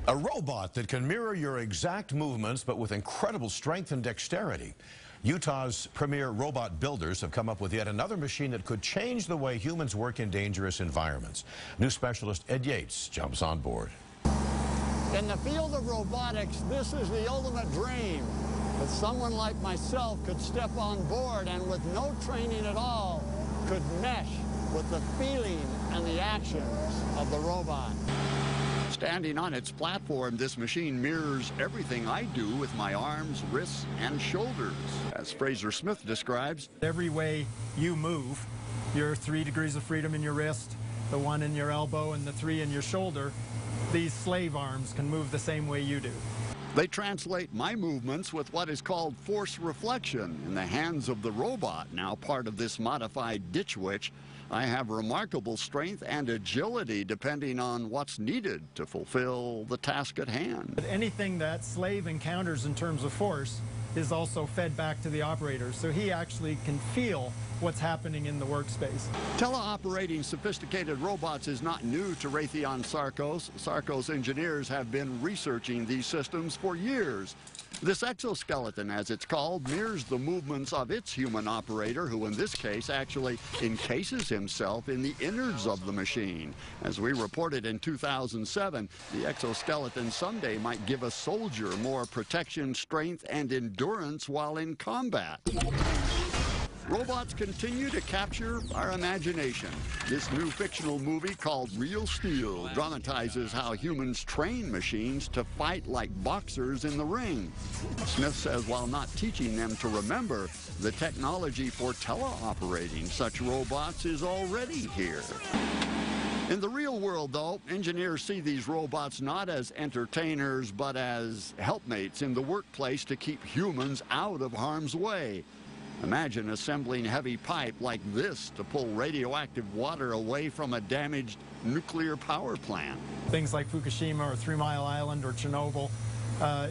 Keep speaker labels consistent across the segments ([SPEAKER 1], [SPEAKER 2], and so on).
[SPEAKER 1] A robot that can mirror your exact movements, but with incredible strength and dexterity. Utah's premier robot builders have come up with yet another machine that could change the way humans work in dangerous environments. New specialist Ed Yates jumps on board.
[SPEAKER 2] In the field of robotics, this is the ultimate dream. That someone like myself could step on board and with no training at all, could mesh with the feeling and the actions of the robot. Standing on its platform, this machine mirrors everything I do with my arms, wrists, and shoulders. As Fraser Smith describes,
[SPEAKER 3] every way you move, your 3 degrees of freedom in your wrist, the 1 in your elbow, and the 3 in your shoulder, these slave arms can move the same way you do.
[SPEAKER 2] They translate my movements with what is called force reflection in the hands of the robot, now part of this modified ditch witch. I have remarkable strength and agility depending on what's needed to fulfill the task at hand.
[SPEAKER 3] But anything that slave encounters in terms of force is also fed back to the operator, so he actually can feel what's happening in the workspace.
[SPEAKER 2] Teleoperating sophisticated robots is not new to Raytheon Sarcos. Sarcos engineers have been researching these systems for years. This exoskeleton, as it's called, mirrors the movements of its human operator, who in this case actually encases himself in the innards of the machine. As we reported in 2007, the exoskeleton someday might give a soldier more protection, strength, and endurance while in combat. Robots continue to capture our imagination. This new fictional movie called Real Steel dramatizes how humans train machines to fight like boxers in the ring. Smith says while not teaching them to remember, the technology for teleoperating such robots is already here. In the real world, though, engineers see these robots not as entertainers, but as helpmates in the workplace to keep humans out of harm's way. Imagine assembling heavy pipe like this to pull radioactive water away from a damaged nuclear power plant.
[SPEAKER 3] Things like Fukushima or 3 Mile Island or Chernobyl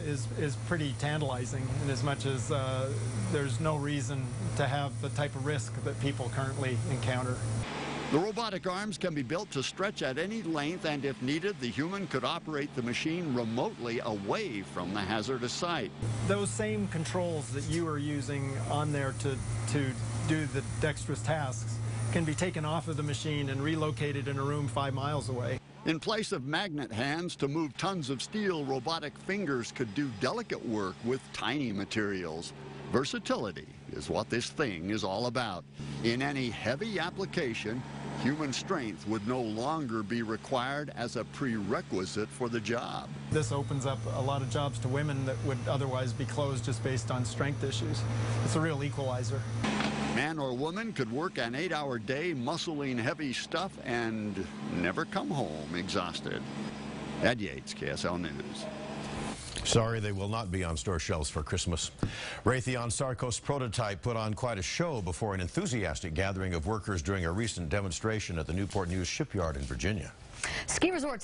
[SPEAKER 3] is pretty tantalizing, in as much as there's no reason to have the type of risk that people currently encounter.
[SPEAKER 2] The robotic arms can be built to stretch at any length, and if needed, the human could operate the machine remotely away from the hazardous site.
[SPEAKER 3] Those same controls that you are using on there to do the dexterous tasks can be taken off of the machine and relocated in a room 5 miles away.
[SPEAKER 2] In place of magnet hands to move tons of steel, robotic fingers could do delicate work with tiny materials. Versatility is what this thing is all about. In any heavy application, human strength would no longer be required as a prerequisite for the job.
[SPEAKER 3] This opens up a lot of jobs to women that would otherwise be closed just based on strength issues. It's a real equalizer.
[SPEAKER 2] Man or woman could work an 8-hour day muscling heavy stuff and never come home exhausted. Ed Yates, KSL News.
[SPEAKER 1] Sorry, they will not be on store shelves for Christmas. Raytheon Sarcos prototype put on quite a show before an enthusiastic gathering of workers during a recent demonstration at the Newport News shipyard in Virginia.
[SPEAKER 4] Ski resorts